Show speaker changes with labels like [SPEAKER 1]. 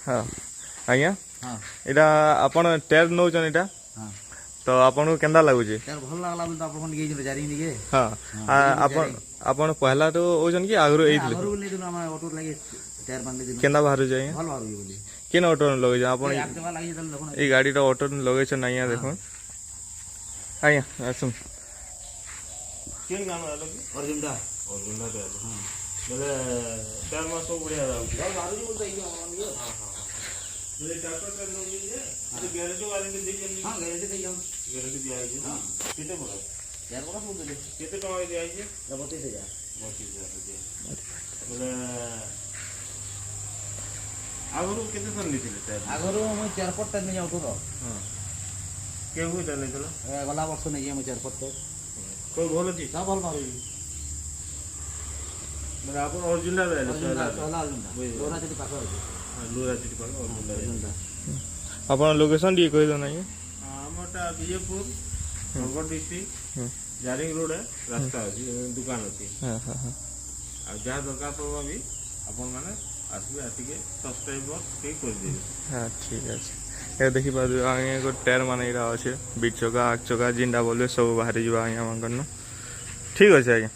[SPEAKER 1] हाँ आज्ञा
[SPEAKER 2] हाँ
[SPEAKER 1] इटा आपण टेर नौचन इटा
[SPEAKER 2] हाँ
[SPEAKER 1] तो आपन को केंदा लागुचे
[SPEAKER 2] यार भल लागला बोल तो आपण निगे जारी निगे
[SPEAKER 1] हाँ आपण आपण पहला तो ओजन की आगरो एइथले
[SPEAKER 2] आगरो नै दिनु हम ऑटो लागि टायर बांधले दिनु
[SPEAKER 1] केंदा बाहर जाय
[SPEAKER 2] भल बारू बोली
[SPEAKER 1] केन ऑटो लगे जा आपण
[SPEAKER 2] एक जगह लागि दल देखो
[SPEAKER 1] ए गाड़ी टा ऑटो लगे छ नैया देखो आज्ञा असुम
[SPEAKER 3] केन गाना लगे
[SPEAKER 2] अर्जुन दा
[SPEAKER 3] दे हां बोले 4 मास बढ़िया जाऊ
[SPEAKER 2] भल बारू बोल तो ये
[SPEAKER 3] हां हां बोले ट्रैक्टर कर लो ये तो गैरेज वाले के दे जल्दी
[SPEAKER 2] हां गारंटी दे जाऊ
[SPEAKER 3] गैरेज दिया है हां कितने बोला
[SPEAKER 2] यार बड़ा बोल दे
[SPEAKER 3] कितने टका दिया है
[SPEAKER 2] 32000
[SPEAKER 3] 32000 दिया बोले आगरो कितने सन लीथिले टायर
[SPEAKER 2] आगरो म चारपट टायर नै ऑटो रो
[SPEAKER 3] हां केहू टायर नहीं चला
[SPEAKER 2] गला वर्ष नै जे म चारपट टायर
[SPEAKER 3] कोई बोल जी
[SPEAKER 2] सब भल बारू
[SPEAKER 3] मतलब आप ओरिजिनल है
[SPEAKER 2] चला लोरा चटी पास
[SPEAKER 3] हां लोरा चिटी पर ओरिजिनल है
[SPEAKER 1] आपण लोकेशन दी कहि दो नहीं
[SPEAKER 3] हमटा विजयपुर नगर डिस्ट्रिक्ट जारिंग रोड है रास्ता है दुकान होती
[SPEAKER 1] हां हां हां
[SPEAKER 3] आ जहाँ दरकार पड़वा भी अपन माने आसबे आटिके सब्सक्राइब के कर देबे
[SPEAKER 1] हाँ ठीक है ये देखी पादु आगे को टायर माने इरा अछि बीच चका आग चका जिंदा बोले सब बाहर जीवा आगे मन करनो ठीक अछि आगे